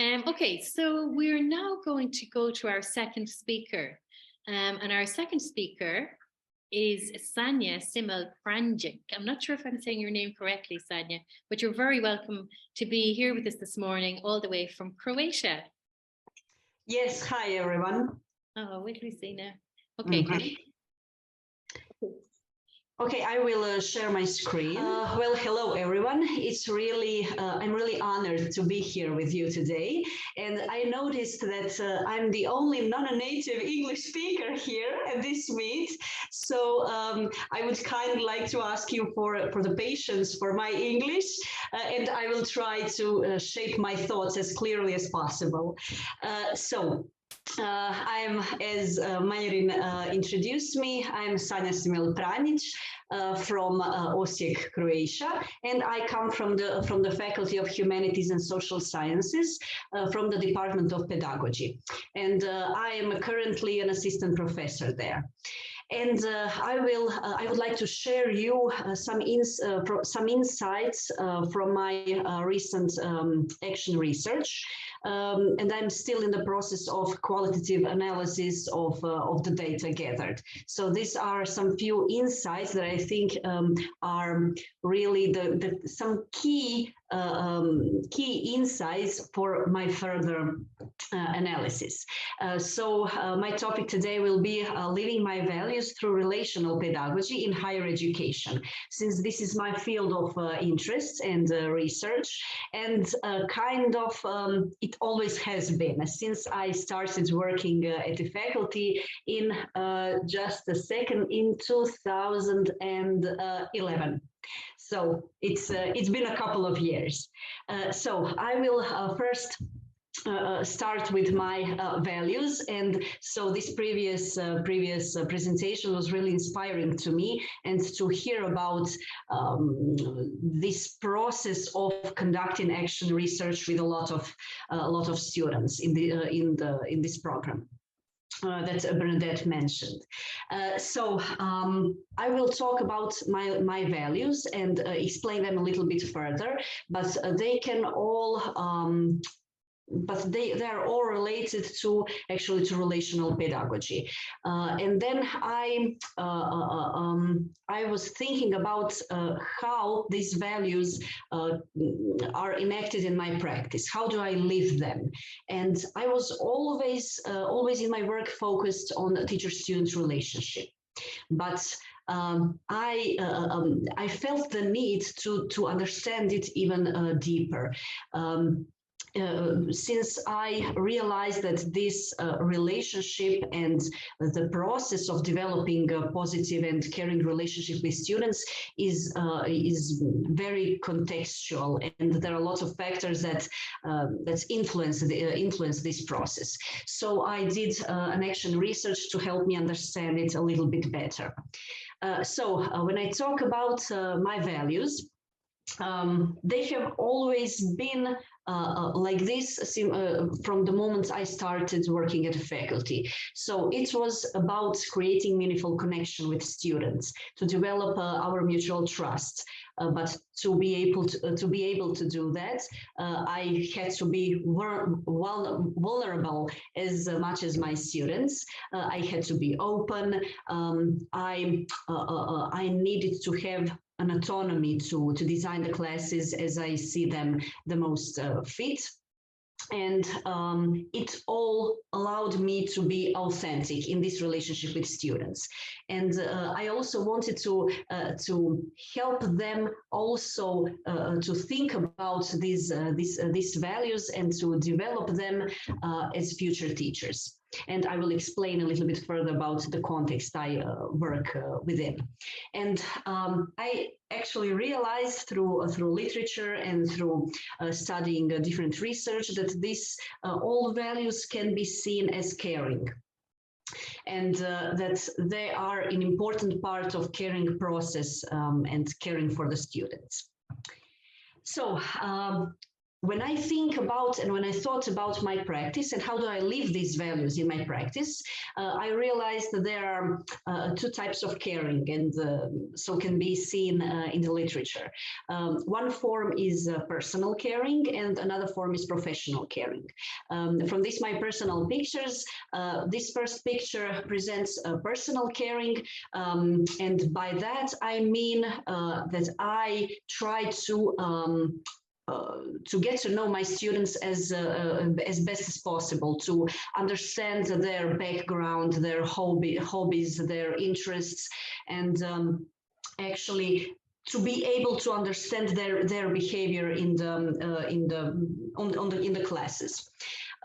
Okay, so we're now going to go to our second speaker. And our second speaker is Sanja Simel Pranjic. I'm not sure if I'm saying your name correctly, Sanja, but you're very welcome to be here with us this morning, all the way from Croatia. Yes, hi everyone. Oh, wait till we see now. Okay. Okay, I will share my screen. Well, hello everyone. I'm really honored to be here with you today. And I noticed that I'm the only non-native English speaker here at this meet. So I would kindly like to ask you for the patience for my English, and I will try to shape my thoughts as clearly as possible. I'm, as Marin introduced me, I'm Sanja Simel Pranjic from Osijek, Croatia, and I come from the Faculty of Humanities and Social Sciences from the Department of Pedagogy. And I am currently an assistant professor there. And I would like to share you some insights from my recent action research. And I'm still in the process of qualitative analysis of the data gathered. So these are some few insights that I think are really some key insights for my further analysis. So my topic today will be living my values through relational pedagogy in higher education, since this is my field of interest and research, and it always has been since I started working at the faculty in just a second in 2011. So it's been a couple of years. So I will first start with my values, and so this previous presentation was really inspiring to me, and to hear about this process of conducting action research with a lot of students in this program that Bernadette mentioned. So I will talk about my values and explain them a little bit further, but they can all they're all related to relational pedagogy. And then I was thinking about how these values are enacted in my practice. How do I live them? And I was always in my work focused on the teacher-student relationship. But I felt the need to understand it even deeper. Since I realized that this relationship and the process of developing a positive and caring relationship with students is very contextual, and there are a lot of factors that influence this process. So I did an action research to help me understand it a little bit better. So when I talk about my values, they have always been like this from the moment I started working at the faculty. So it was about creating meaningful connection with students, to develop our mutual trust. But to be able to do that, I had to be vulnerable as much as my students. I had to be open. I needed to have an autonomy to design the classes as I see them the most fit. And it all allowed me to be authentic in this relationship with students. And I also wanted to help them also to think about these values and to develop them as future teachers. And I will explain a little bit further about the context I work within. And I actually realized through literature and through studying different research that these all values can be seen as caring, and that they are an important part of caring process and caring for the students. So when I think about and when I thought about my practice and how do I live these values in my practice, I realized that there are two types of caring, and so can be seen in the literature. One form is personal caring, and another form is professional caring. From these my personal pictures, this first picture presents personal caring, and by that I mean that I try to get to know my students as best as possible, to understand their background, their hobbies, their interests, and actually to be able to understand their behavior in the classes.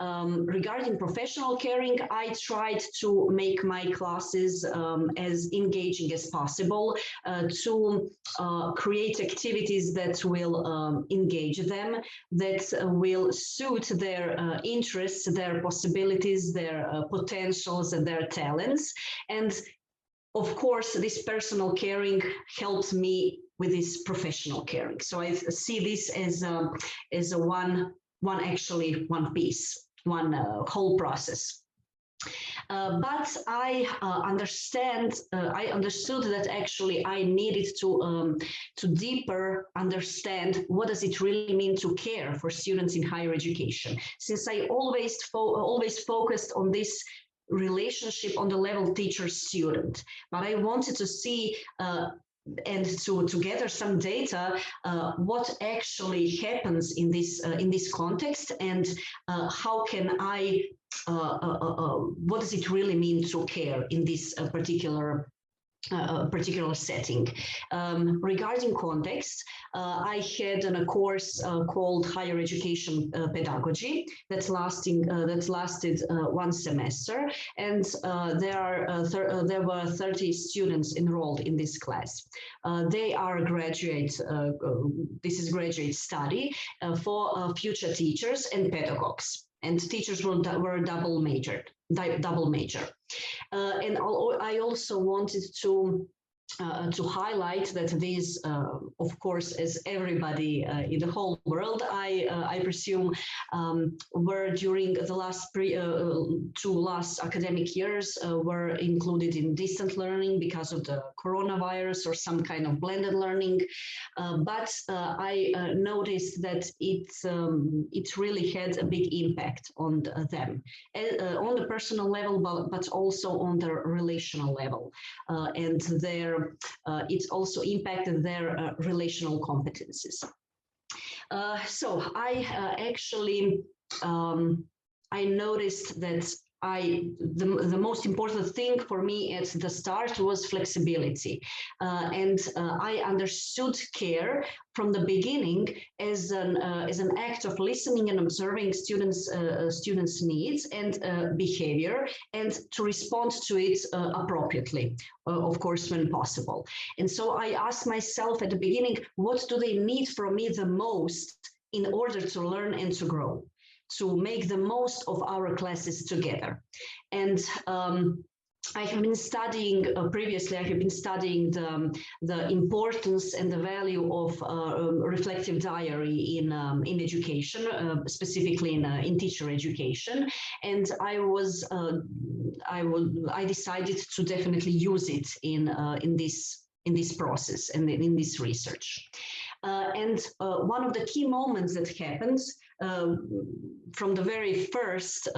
Regarding professional caring, I tried to make my classes as engaging as possible, to create activities that will engage them, that will suit their interests, their possibilities, their potentials, and their talents. And of course, this personal caring helps me with this professional caring. So I see this as a one piece, one whole process. But I understood that actually I needed to deeper understand what does it really mean to care for students in higher education. Since I always focused on this relationship on the level teacher-student, but I wanted to see and to gather some data, what actually happens in this context, and how can I, what does it really mean to care in this particular setting. Regarding context, I had a course called Higher Education Pedagogy that lasted one semester, and there were 30 students enrolled in this class. They are graduate. This is graduate study for future teachers and pedagogues. And teachers were double major. And I also wanted to highlight that these, of course, as everybody in the whole world, I presume, were during the last two academic years were included in distant learning because of the coronavirus or some kind of blended learning. But I noticed that it really had a big impact on them, on the personal level, but also on the relational level, and it also impacted their relational competencies. So I actually I noticed that the most important thing for me at the start was flexibility, and I understood care from the beginning as an act of listening and observing students' needs and behavior, and to respond to it appropriately, of course, when possible. And so I asked myself at the beginning, what do they need from me the most in order to learn and to grow, to make the most of our classes together. And I have been studying previously. I have been studying the importance and the value of reflective diary in education, specifically in teacher education. And I decided to definitely use it in this process and in this research. And one of the key moments that happened from the very first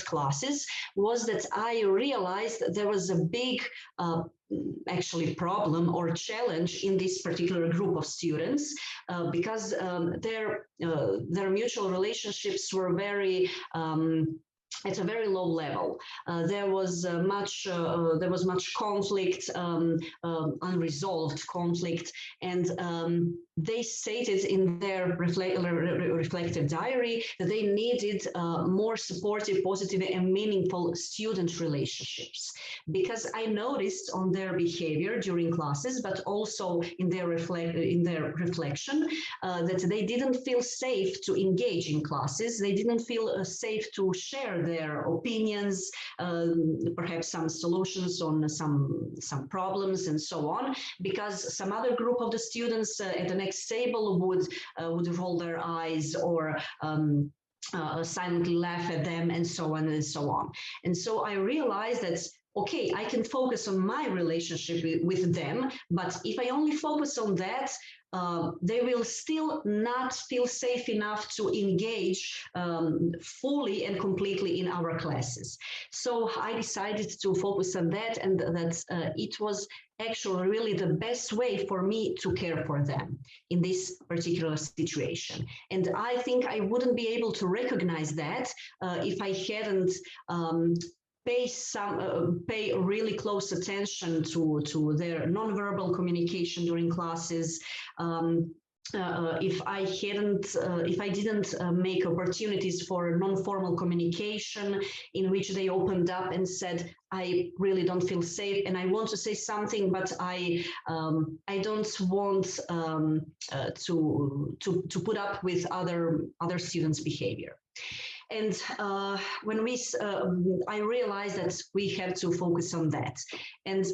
classes was that I realized that there was a big actually problem or challenge in this particular group of students, because their mutual relationships were very at a very low level. There was much conflict, unresolved conflict, and they stated in their reflective diary that they needed more supportive, positive, and meaningful student relationships. Because I noticed on their behavior during classes, but also in their reflection, that they didn't feel safe to engage in classes. They didn't feel safe to share their opinions, perhaps some solutions on some problems and so on, because some other group of the students at the next table would roll their eyes or silently laugh at them and so on and so on. And so I realized that okay, I can focus on my relationship with them, but if I only focus on that, they will still not feel safe enough to engage fully and completely in our classes. So I decided to focus on that, and that it was actually really the best way for me to care for them in this particular situation. And I think I wouldn't be able to recognize that if I hadn't pay really close attention to their nonverbal communication during classes. If I didn't make opportunities for non-formal communication in which they opened up and said, I really don't feel safe and I want to say something, but I don't want to put up with other students' behavior. And when I realized that we have to focus on that. And